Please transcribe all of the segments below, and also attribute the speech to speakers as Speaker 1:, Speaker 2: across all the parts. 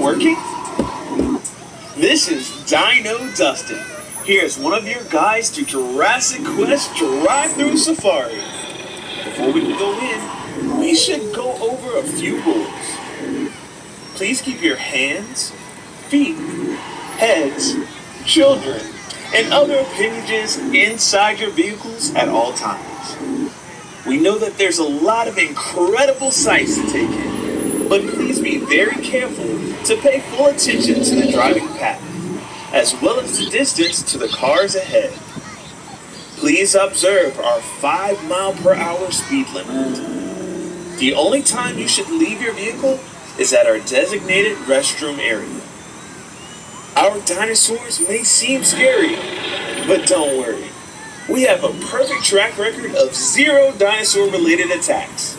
Speaker 1: working? This is Dino Dustin. Here's one of your guides to Jurassic Quest Drive-Thru Safari. Before we go in, we should go over a few rules. Please keep your hands, feet, heads, children, and other appendages inside your vehicles at all times. We know that there's a lot of incredible sights to take in, but please be very careful to pay full attention to the driving path, as well as the distance to the cars ahead. Please observe our 5-mile-per-hour speed limit. The only time you should leave your vehicle is at our designated restroom area. Our dinosaurs may seem scary, but don't worry. We have a perfect track record of 0 dinosaur-related attacks.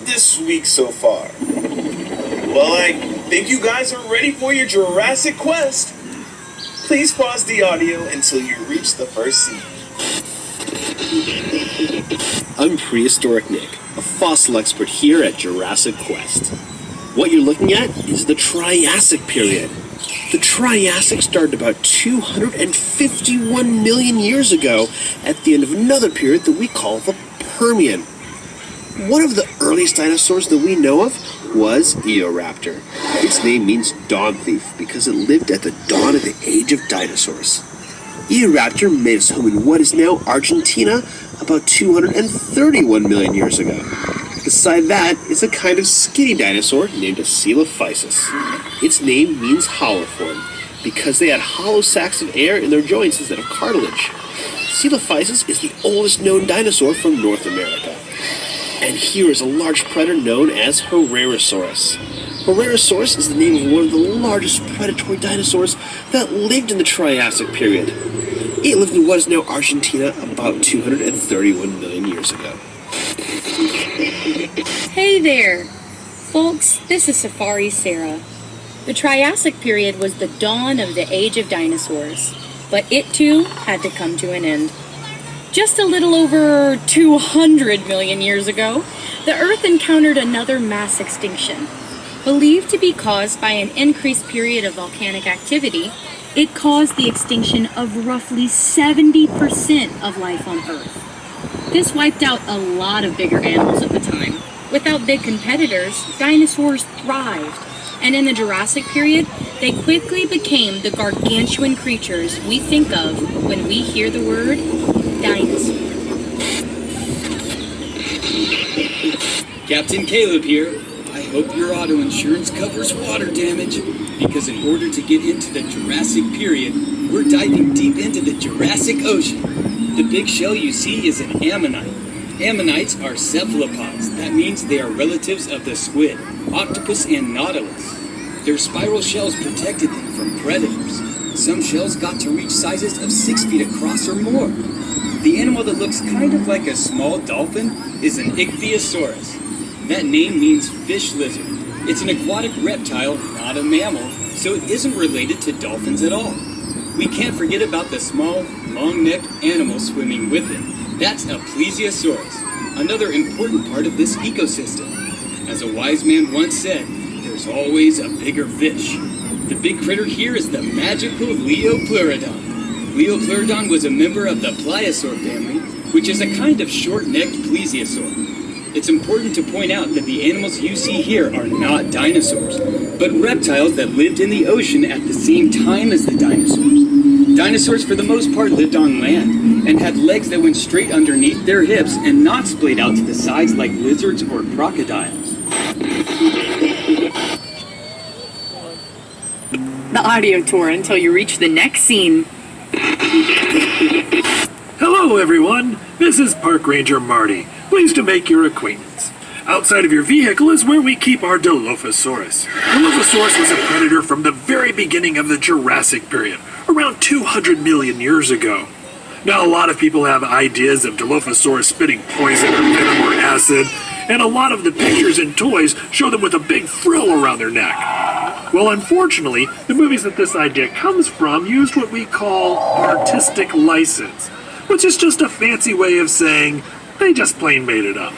Speaker 1: This week so far. Well, I think you guys are ready for your Jurassic Quest. Please pause the audio until you reach the first scene.
Speaker 2: I'm Prehistoric Nick, a fossil expert here at Jurassic Quest. What you're looking at is the Triassic period. The Triassic started about 251 million years ago at the end of another period that we call the Permian. One of the earliest dinosaurs that we know of was Eoraptor. Its name means dawn thief because it lived at the dawn of the age of dinosaurs. Eoraptor made its home in what is now Argentina about 231 million years ago. Beside that is a kind of skinny dinosaur named a Coelophysis. Its name means hollow form because they had hollow sacs of air in their joints instead of cartilage. Coelophysis is the oldest known dinosaur from North America. And here is a large predator known as Herrerasaurus. Herrerasaurus is the name of one of the largest predatory dinosaurs that lived in the Triassic period. It lived in what is now Argentina about 231 million years ago.
Speaker 3: Hey there! Folks, this is Safari Sarah. The Triassic period was the dawn of the age of dinosaurs, but it too had to come to an end. Just a little over 200 million years ago, the Earth encountered another mass extinction. Believed to be caused by an increased period of volcanic activity, it caused the extinction of roughly 70% of life on Earth. This wiped out a lot of bigger animals at the time. Without big competitors, dinosaurs thrived. And in the Jurassic period, they quickly became the gargantuan creatures we think of when we hear the word dinosaur.
Speaker 4: Captain Caleb here. I hope your auto insurance covers water damage, because in order to get into the Jurassic period, we're diving deep into the Jurassic Ocean. The big shell you see is an ammonite. Ammonites are cephalopods. That means they are relatives of the squid, octopus, and nautilus. Their spiral shells protected them from predators. Some shells got to reach sizes of 6 feet across or more. The animal that looks kind of like a small dolphin is an ichthyosaurus. That name means fish lizard. It's an aquatic reptile, not a mammal, so it isn't related to dolphins at all. We can't forget about the small, long-necked animal swimming with it. That's a plesiosaurus, another important part of this ecosystem. As a wise man once said, there's always a bigger fish. The big critter here is the magical Leopleurodon. Leopleurodon was a member of the pliosaur family, which is a kind of short-necked plesiosaur. It's important to point out that the animals you see here are not dinosaurs, but reptiles that lived in the ocean at the same time as the dinosaurs. Dinosaurs for the most part lived on land, and had legs that went straight underneath their hips and not splayed out to the sides like lizards or crocodiles.
Speaker 3: The audio tour until you reach the next scene.
Speaker 5: Hello everyone, this is Park Ranger Marty. Pleased to make your acquaintance. Outside of your vehicle is where we keep our Dilophosaurus. Dilophosaurus was a predator from the very beginning of the Jurassic period, around 200 million years ago. Now a lot of people have ideas of Dilophosaurus spitting poison or venom or acid, and a lot of the pictures and toys show them with a big frill around their neck. Well, unfortunately, the movies that this idea comes from used what we call artistic license, which is just a fancy way of saying they just plain made it up.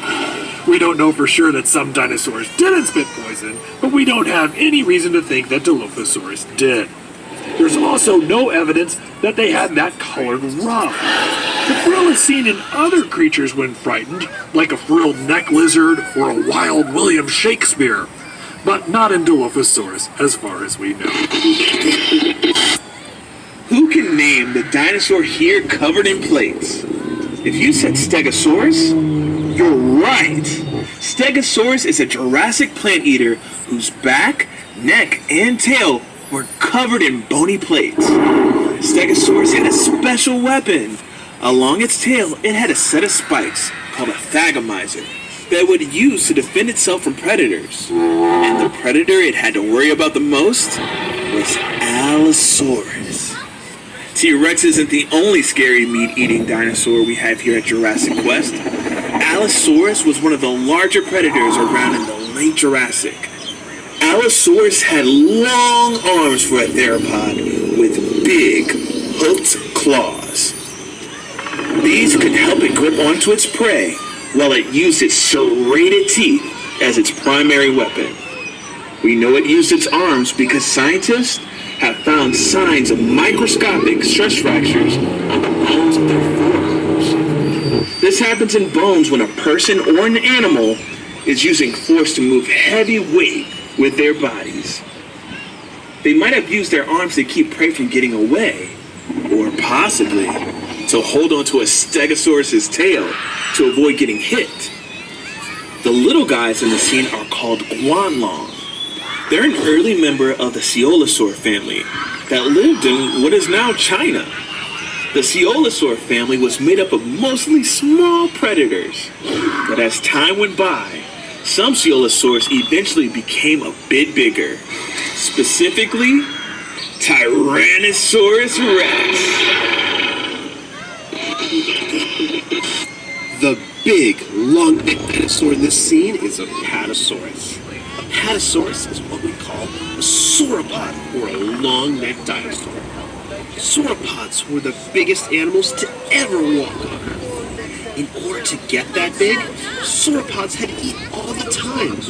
Speaker 5: We don't know for sure that some dinosaurs didn't spit poison, but we don't have any reason to think that Dilophosaurus did. There's also no evidence that they had that colored ruff. The frill is seen in other creatures when frightened, like a frilled neck lizard or a wild William Shakespeare, but not in Dilophosaurus as far as we know.
Speaker 1: Who can name the dinosaur here covered in plates? If you said Stegosaurus, you're right. Stegosaurus is a Jurassic plant eater whose back, neck, and tail were covered in bony plates. Stegosaurus had a special weapon. Along its tail, it had a set of spikes called a thagomizer that it would use to defend itself from predators. And the predator it had to worry about the most was Allosaurus. T-Rex isn't the only scary meat-eating dinosaur we have here at Jurassic Quest. Allosaurus was one of the larger predators around in the late Jurassic. Allosaurus had long arms for a theropod with big, hooked claws. These could help it grip onto its prey while it used its serrated teeth as its primary weapon. We know it used its arms because scientists have found signs of microscopic stress fractures on the bones of their forearms. This happens in bones when a person or an animal is using force to move heavy weight with their bodies. They might have used their arms to keep prey from getting away, or possibly to hold onto a Stegosaurus's tail to avoid getting hit. The little guys in the scene are called guanlong. They're an early member of the Coelosaur family that lived in what is now China. The Coelosaur family was made up of mostly small predators, but as time went by, some Coelosaurs eventually became a bit bigger, specifically Tyrannosaurus Rex.
Speaker 2: The big, long-necked dinosaur in this scene is a Apatosaurus. Apatosaurus is what we call a sauropod, or a long-necked dinosaur. Sauropods were the biggest animals to ever walk on Earth. In order to get that big, sauropods had to eat all the time.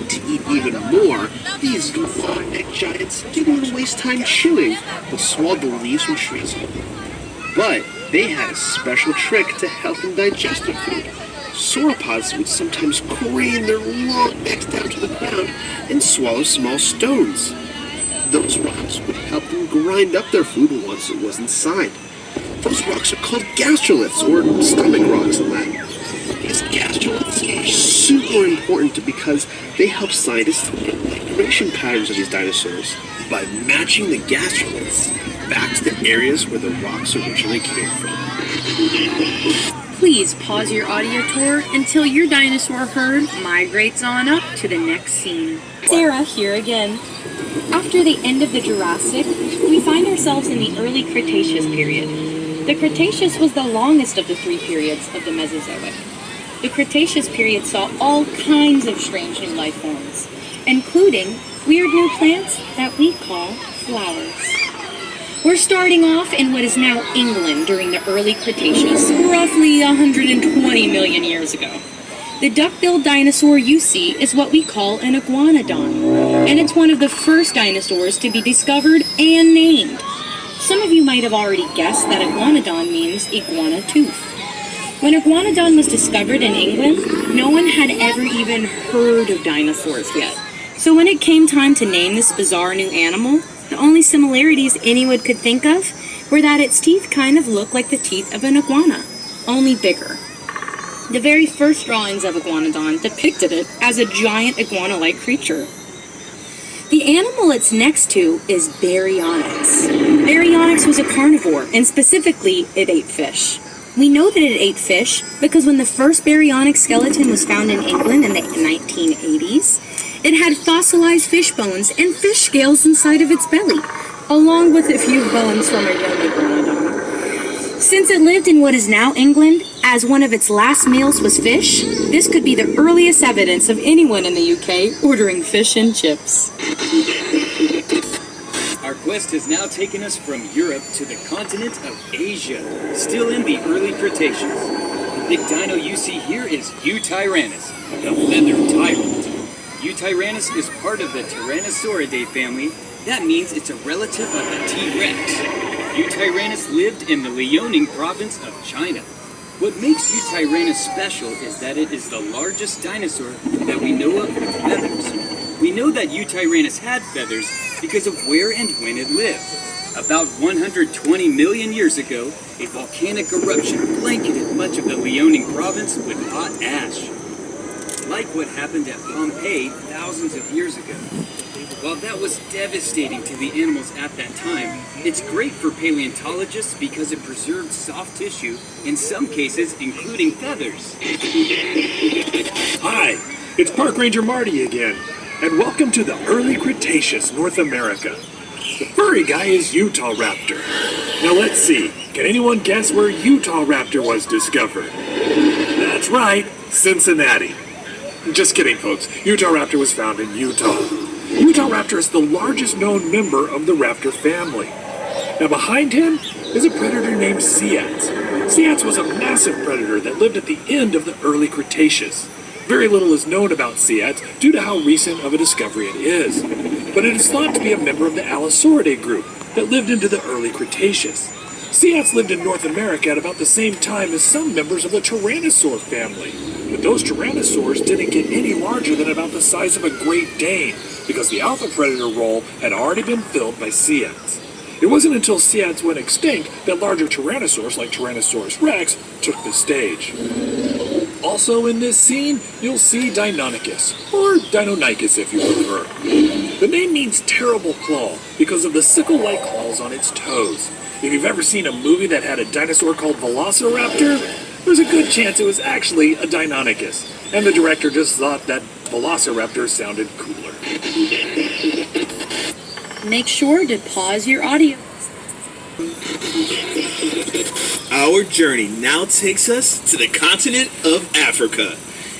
Speaker 2: To eat even more, these long-necked giants didn't want to waste time chewing, but swallowed the leaves from trees. But they had a special trick to help them digest their food. Sauropods would sometimes crane their long necks down to the ground and swallow small stones. Those rocks would help them grind up their food once it was inside. Those rocks are called gastroliths, or stomach rocks in Latin. These gastroliths are super important because they help scientists get migration patterns of these dinosaurs by matching the gastroliths back to the areas where the rocks originally came from.
Speaker 3: Please pause your audio tour until your dinosaur herd migrates on up to the next scene. Sarah here again. After the end of the Jurassic, we find ourselves in the early Cretaceous period. The Cretaceous was the longest of the three periods of the Mesozoic. The Cretaceous period saw all kinds of strange new life forms, including weird new plants that we call flowers. We're starting off in what is now England during the early Cretaceous, roughly 120 million years ago. The duck-billed dinosaur you see is what we call an iguanodon, and it's one of the first dinosaurs to be discovered and named. Some of you might have already guessed that iguanodon means iguana tooth. When iguanodon was discovered in England, no one had ever even heard of dinosaurs yet. So when it came time to name this bizarre new animal, the only similarities anyone could think of were that its teeth kind of looked like the teeth of an iguana, only bigger. The very first drawings of iguanodon depicted it as a giant iguana-like creature. The animal it's next to is Baryonyx. Baryonyx was a carnivore, and specifically, it ate fish. We know that it ate fish because when the first Baryonyx skeleton was found in England in the 1980s, it had fossilized fish bones and fish scales inside of its belly, along with a few bones from a young iguanodon. Since it lived in what is now England, as one of its last meals was fish, this could be the earliest evidence of anyone in the UK ordering fish and chips.
Speaker 4: Our quest has now taken us from Europe to the continent of Asia, still in the early Cretaceous. big dino you see here is Eutyrannus, the feathered tyrant. Eutyrannus is part of the Tyrannosauridae family. That means it's a relative of the T-Rex. Eutyrannus lived in the Liaoning province of China. What makes Eutyrannus special is that it is the largest dinosaur that we know of with feathers. We know that Eutyrannus had feathers because of where and when it lived. About 120 million years ago, a volcanic eruption blanketed much of the Liaoning province with hot ash. Like what happened at Pompeii thousands of years ago. While that was devastating to the animals at that time, it's great for paleontologists because it preserved soft tissue, in some cases including feathers.
Speaker 5: Hi, it's Park Ranger Marty again, and welcome to the early Cretaceous North America. The furry guy is Utahraptor. Now let's see, can anyone guess where Utahraptor was discovered? That's right, Cincinnati. Just kidding, folks. Utahraptor was found in Utah. Utahraptor is the largest known member of the raptor family. Now behind him is a predator named Seatz. Seatz was a massive predator that lived at the end of the early Cretaceous. Very little is known about Seatz due to how recent of a discovery it is. But it is thought to be a member of the Allosauridae group that lived into the early Cretaceous. Seatz lived in North America at about the same time as some members of the Tyrannosaur family. But those Tyrannosaurs didn't get any larger than about the size of a Great Dane, because the alpha predator role had already been filled by Seatz. It wasn't until Seatz went extinct that larger Tyrannosaurs like Tyrannosaurus rex took the stage. Also in this scene, you'll see Deinonychus, or Deinonychus if you prefer. The name means terrible claw because of the sickle-like claws on its toes. If you've ever seen a movie that had a dinosaur called Velociraptor, there's a good chance it was actually a Deinonychus, and the director just thought that Velociraptor sounded cooler.
Speaker 3: Make sure to pause your audio.
Speaker 1: Our journey now takes us to the continent of Africa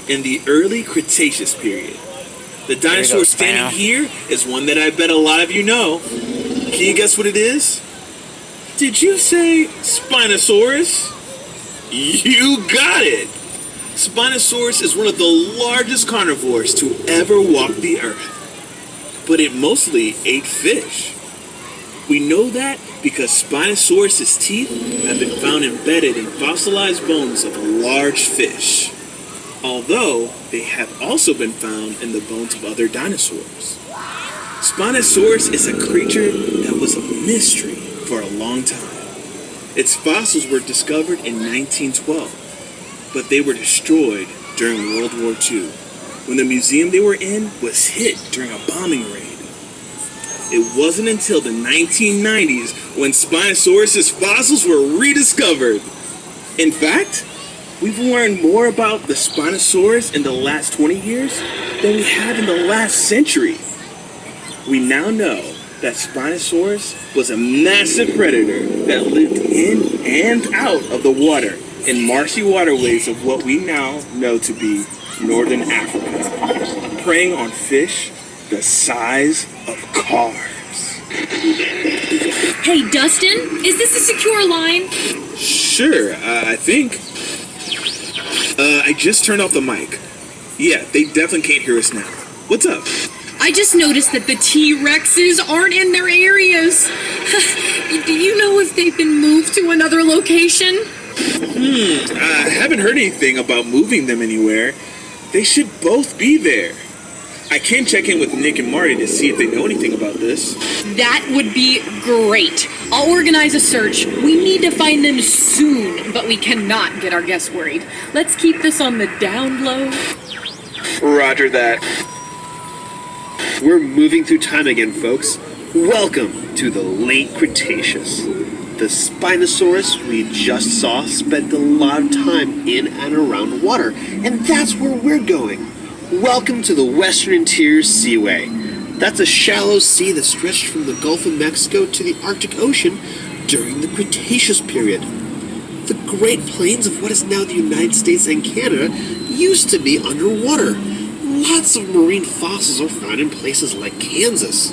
Speaker 1: in the early Cretaceous period. The dinosaur standing here is one that I bet a lot of you know. Can you guess what it is? Did you say Spinosaurus? You got it! Spinosaurus is one of the largest carnivores to ever walk the earth. But it mostly ate fish. We know that because Spinosaurus's teeth have been found embedded in fossilized bones of large fish. Although they have also been found in the bones of other dinosaurs. Spinosaurus is a creature that was a mystery for a long time. Its fossils were discovered in 1912, but they were destroyed during World War II, when the museum they were in was hit during a bombing raid. It wasn't until the 1990s when Spinosaurus's fossils were rediscovered. In fact, we've learned more about the Spinosaurus in the last 20 years than we have in the last century. We now know that Spinosaurus was a massive predator that lived in and out of the water in marshy waterways of what we now know to be northern Africa, preying on fish the size of cars.
Speaker 3: Hey, Dustin, is this a secure line?
Speaker 1: Sure, I think. I just turned off the mic. Yeah, they definitely can't hear us now. What's up?
Speaker 3: I just noticed that the T-Rexes aren't in their areas. Do you know if they've been moved to another location?
Speaker 1: I haven't heard anything about moving them anywhere. They should both be there. I can check in with Nick and Marty to see if they know anything about this.
Speaker 3: That would be great. I'll organize a search. We need to find them soon, but we cannot get our guests worried. Let's keep this on the down low.
Speaker 1: Roger that.
Speaker 2: We're moving through time again, folks. Welcome to the late Cretaceous. The Spinosaurus we just saw spent a lot of time in and around water, and that's where we're going. Welcome to the Western Interior Seaway. That's a shallow sea that stretched from the Gulf of Mexico to the Arctic Ocean during the Cretaceous period. The Great Plains of what is now the United States and Canada used to be underwater. Lots of marine fossils are found in places like Kansas.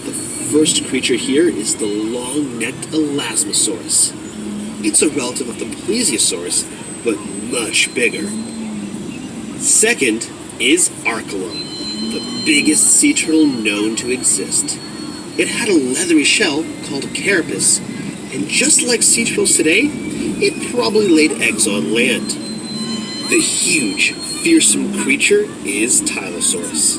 Speaker 2: The first creature here is the long-necked Elasmosaurus. It's a relative of the Plesiosaurus, but much bigger. Second is Archelon, the biggest sea turtle known to exist. It had a leathery shell called a carapace, and just like sea turtles today, it probably laid eggs on land. The huge, fearsome creature is Tylosaurus.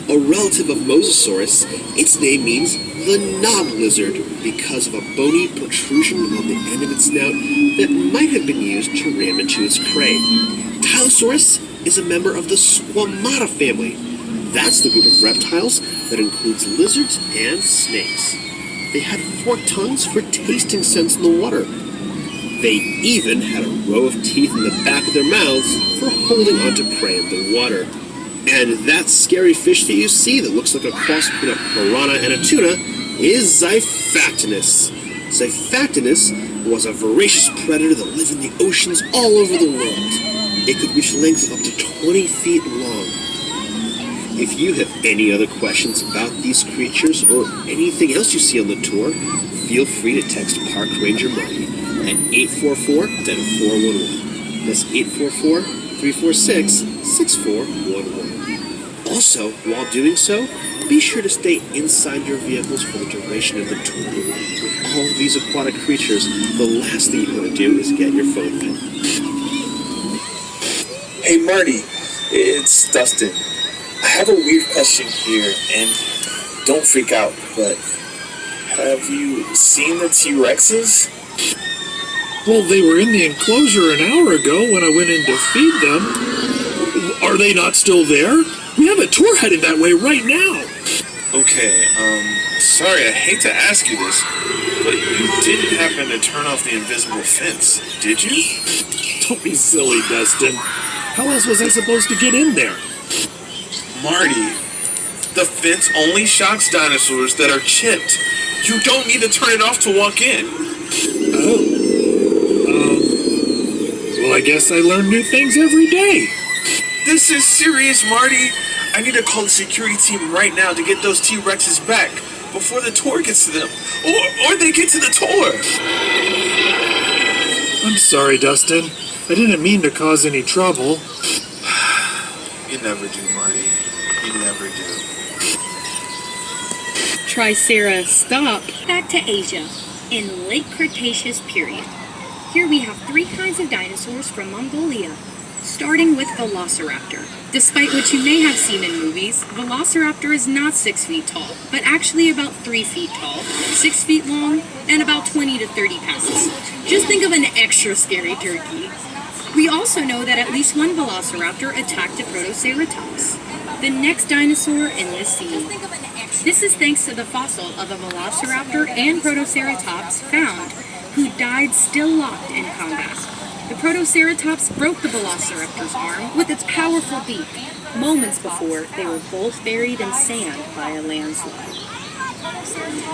Speaker 2: A relative of Mosasaurus, its name means the knob lizard because of a bony protrusion on the end of its snout that might have been used to ram into its prey. Tylosaurus is a member of the Squamata family. That's the group of reptiles that includes lizards and snakes. They had forked tongues for tasting scents in the water. They even had a row of teeth in the back of their mouths for holding onto prey in the water. And that scary fish that you see that looks like a cross between a piranha and a tuna is Xiphactinus. Xiphactinus was a voracious predator that lived in the oceans all over the world. It could reach lengths of up to 20 feet long. If you have any other questions about these creatures or anything else you see on the tour, feel free to text Park Ranger Marty at 844-411. That's 844-346-6411. Also, while doing so, be sure to stay inside your vehicles for the duration of the tour. With all of these aquatic creatures, the last thing you want to do is get your phone wet.
Speaker 1: Hey Marty, it's Dustin. I have a weird question here, and don't freak out, but have you seen the T-Rexes?
Speaker 5: Well, they were in the enclosure an hour ago when I went in to feed them. Are they not still there? We have a tour headed that way right now.
Speaker 1: Okay, sorry, I hate to ask you this, but you didn't happen to turn off the invisible fence, did you?
Speaker 5: Don't be silly, Dustin. How else was I supposed to get in there?
Speaker 1: Marty, the fence only shocks dinosaurs that are chipped. You don't need to turn it off to walk in.
Speaker 5: Oh. Well, I guess I learn new things every day.
Speaker 1: This is serious, Marty. I need to call the security team right now to get those T-Rexes back before the tour gets to them. Or they get to the tour.
Speaker 5: I'm sorry, Dustin. I didn't mean to cause any trouble.
Speaker 1: You never do, Marty. You never do.
Speaker 3: Tricera, stop. Back to Asia, in late Cretaceous period. Here we have three kinds of dinosaurs from Mongolia, starting with Velociraptor. Despite what you may have seen in movies, Velociraptor is not 6 feet tall, but actually about 3 feet tall, 6 feet long, and about 20 to 30 pounds. Just think of an extra scary turkey. We also know that at least one Velociraptor attacked a Protoceratops, the next dinosaur in this scene. This is thanks to the fossil of a Velociraptor and Protoceratops found, who died still locked in combat. The Protoceratops broke the Velociraptor's arm with its powerful beak, moments before they were both buried in sand by a landslide.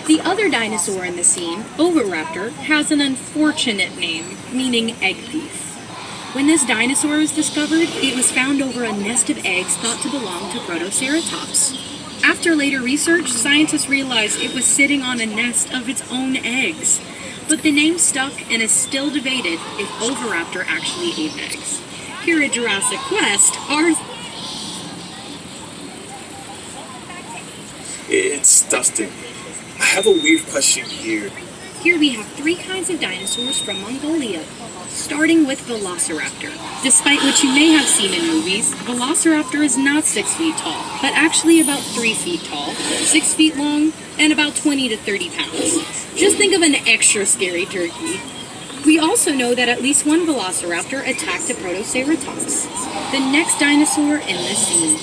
Speaker 3: The other dinosaur in the scene, Oviraptor, has an unfortunate name, meaning egg thief. When this dinosaur was discovered, it was found over a nest of eggs thought to belong to Protoceratops. After later research, scientists realized it was sitting on a nest of its own eggs. But the name stuck and is still debated if Oviraptor actually ate eggs. Here at Jurassic Quest,
Speaker 1: It's Dustin. I have a weird question here.
Speaker 3: Here we have three kinds of dinosaurs from Mongolia, starting with Velociraptor. Despite what you may have seen in movies, Velociraptor is not 6 feet tall, but actually about 3 feet tall, 6 feet long, and about 20 to 30 pounds. Just think of an extra scary turkey. We also know that at least one Velociraptor attacked a Protoceratops, the next dinosaur in this scene.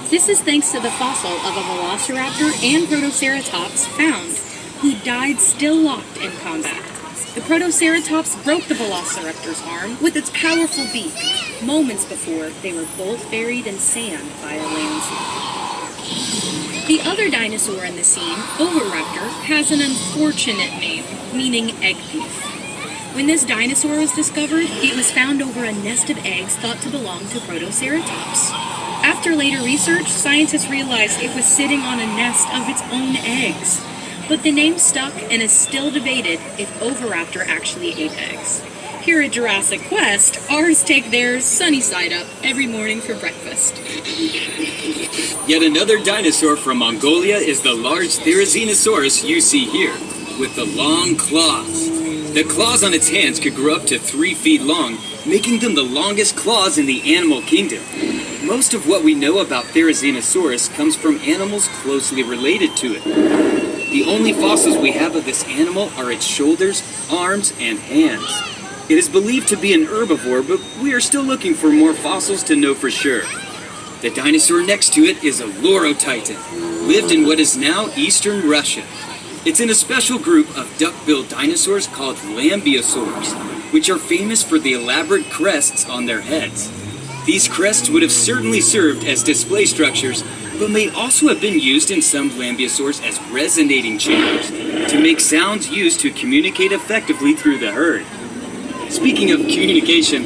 Speaker 3: This is thanks to the fossil of a Velociraptor and Protoceratops found, who died still locked in combat. The Protoceratops broke the Velociraptor's arm with its powerful beak, moments before they were both buried in sand by a landslide. The other dinosaur in the scene, Oviraptor, has an unfortunate name, meaning egg thief. When this dinosaur was discovered, it was found over a nest of eggs thought to belong to Protoceratops. After later research, scientists realized it was sitting on a nest of its own eggs. But the name stuck and is still debated if Oviraptor actually ate eggs. Here at Jurassic Quest, ours take their sunny side up every morning for breakfast.
Speaker 4: Yet another dinosaur from Mongolia is the large Therizinosaurus you see here, with the long claws. The claws on its hands could grow up to 3 feet long, making them the longest claws in the animal kingdom. Most of what we know about Therizinosaurus comes from animals closely related to it. The only fossils we have of this animal are its shoulders, arms, and hands. It is believed to be an herbivore, but we are still looking for more fossils to know for sure. The dinosaur next to it is a Lorotitan, lived in what is now eastern Russia. It's in a special group of duck-billed dinosaurs called lambeosaurs, which are famous for the elaborate crests on their heads. These crests would have certainly served as display structures, but may also have been used in some lambeosaurs as resonating chambers to make sounds used to communicate effectively through the herd. Speaking of communication,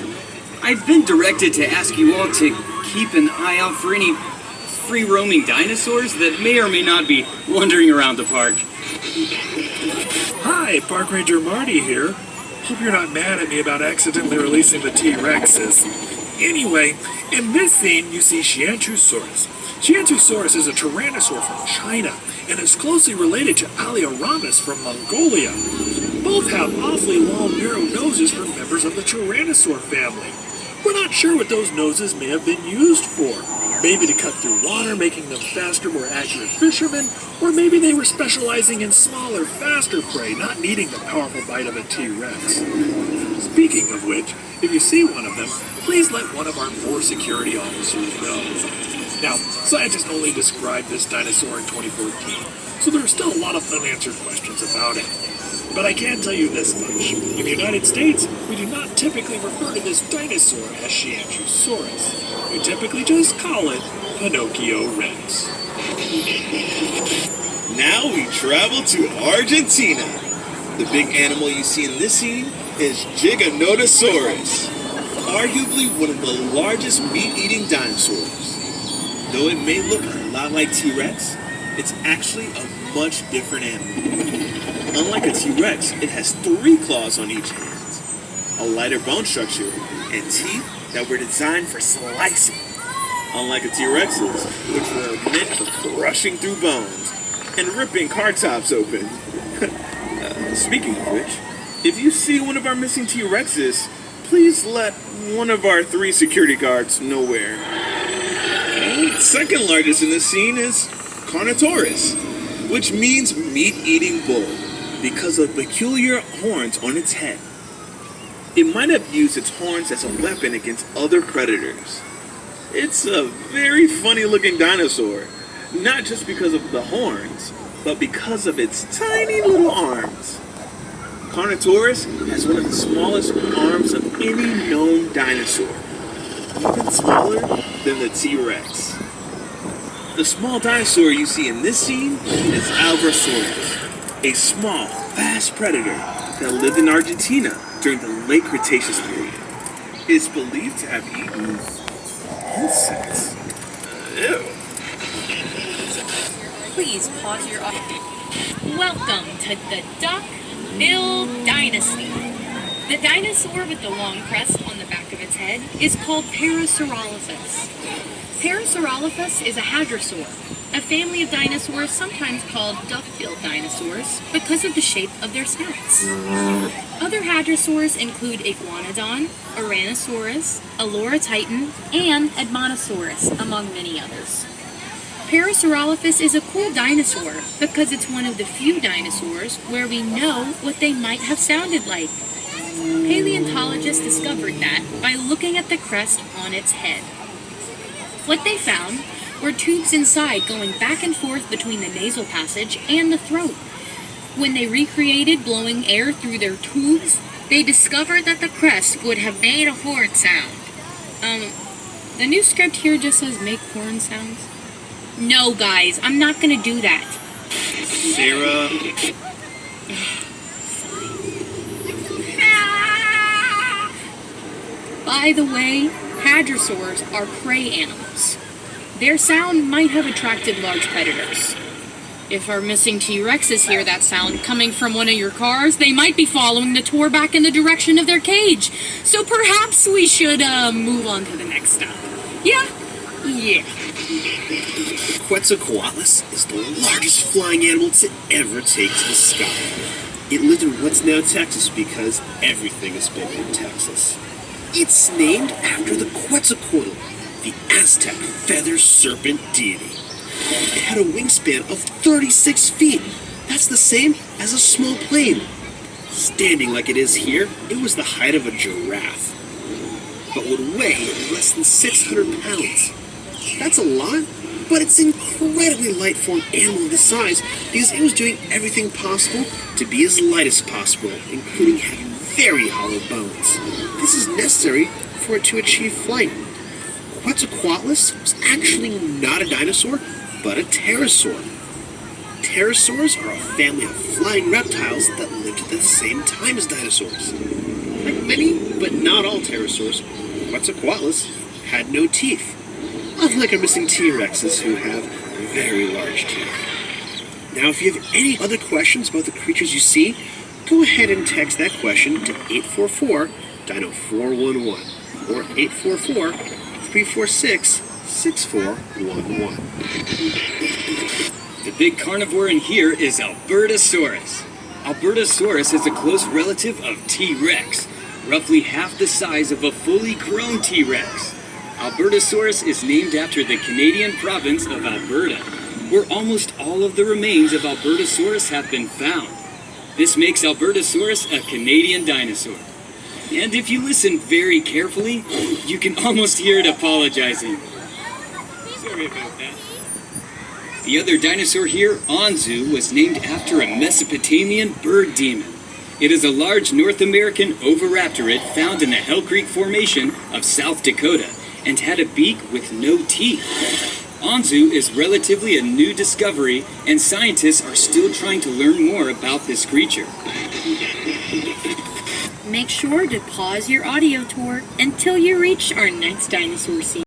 Speaker 4: I've been directed to ask you all to keep an eye out for any free-roaming dinosaurs that may or may not be wandering around the park.
Speaker 5: Hi, Park Ranger Marty here. Hope you're not mad at me about accidentally releasing the T-Rexes. Anyway, in this scene you see Xianchusaurus. Xianchusaurus is a tyrannosaur from China and is closely related to Alioramus from Mongolia. Both have awfully long, narrow noses for members of the tyrannosaur family. We're not sure what those noses may have been used for. Maybe to cut through water, making them faster, more accurate fishermen, or maybe they were specializing in smaller, faster prey, not needing the powerful bite of a T-Rex. Speaking of which, if you see one of them, please let one of our 4 security officers know. Now, scientists only described this dinosaur in 2014, so there are still a lot of unanswered questions about it. But I can tell you this much. In the United States, we do not typically refer to this dinosaur as Xianchusaurus. We typically just call it Pinocchio Rex.
Speaker 1: Now we travel to Argentina. The big animal you see in this scene is Giganotosaurus, arguably one of the largest meat-eating dinosaurs. Though it may look a lot like T-Rex, it's actually a much different animal. Unlike a T-Rex, it has 3 claws on each hand, a lighter bone structure, and teeth that were designed for slicing. Unlike a T-Rex's, which were meant for crushing through bones and ripping car tops open. Speaking of which, if you see one of our missing T-Rexes, please let one of our 3 security guards know where. Second largest in this scene is Carnotaurus, which means meat-eating bull, because of peculiar horns on its head. It might have used its horns as a weapon against other predators. It's a very funny looking dinosaur, not just because of the horns, but because of its tiny little arms. Carnotaurus has one of the smallest arms of any known dinosaur, even smaller than the T-Rex. The small dinosaur you see in this scene is Alvarsaurus, a small, fast predator that lived in Argentina during the late Cretaceous period. It is believed to have eaten insects. Ew.
Speaker 3: Please pause your audio. Welcome to the Duck-billed Dynasty. The dinosaur with the long crest on the back of its head is called Parasaurolophus. Parasaurolophus is a hadrosaur, a family of dinosaurs sometimes called duck-billed dinosaurs because of the shape of their snouts. Other hadrosaurs include Iguanodon, Ouranosaurus, Lorotitan, and Edmontosaurus, among many others. Parasaurolophus is a cool dinosaur because it's one of the few dinosaurs where we know what they might have sounded like. Paleontologists discovered that by looking at the crest on its head. What they found were tubes inside going back and forth between the nasal passage and the throat. When they recreated blowing air through their tubes, they discovered that the crest would have made a horn sound. The new script here just says make horn sounds. No, guys, I'm not gonna do that.
Speaker 1: Sarah.
Speaker 3: By the way, hadrosaurs are prey animals. Their sound might have attracted large predators. If our missing T-Rexes hear that sound coming from one of your cars, they might be following the tour back in the direction of their cage. So perhaps we should, move on to the next stop. Yeah? Yeah.
Speaker 2: Quetzalcoatlus is the largest flying animal to ever take to the sky. It lived in what's now Texas because everything is big in Texas. It's named after the Quetzalcoatl, the Aztec feather serpent deity. It had a wingspan of 36 feet. That's the same as a small plane. Standing like it is here, it was the height of a giraffe, but would weigh less than 600 pounds. That's a lot, but it's incredibly light for an animal this size because it was doing everything possible to be as light as possible, including having very hollow bones. This is necessary for it to achieve flight. Quetzalcoatlus was actually not a dinosaur, but a pterosaur. Pterosaurs are a family of flying reptiles that lived at the same time as dinosaurs. Like many, but not all pterosaurs, Quetzalcoatlus had no teeth, unlike our missing T-Rexes who have very large teeth. Now, if you have any other questions about the creatures you see, go ahead and text that question to 844-DINO-411 or 844-346-6411.
Speaker 4: The big carnivore in here is Albertosaurus. Albertosaurus is a close relative of T-Rex, roughly half the size of a fully grown T-Rex. Albertosaurus is named after the Canadian province of Alberta, where almost all of the remains of Albertosaurus have been found. This makes Albertosaurus a Canadian dinosaur. And if you listen very carefully, you can almost hear it apologizing. Sorry about that. The other dinosaur here, Anzu, was named after a Mesopotamian bird demon. It is a large North American oviraptorid found in the Hell Creek Formation of South Dakota and had a beak with no teeth. Anzu is relatively a new discovery, and scientists are still trying to learn more about this creature.
Speaker 3: Make sure to pause your audio tour until you reach our next dinosaur scene.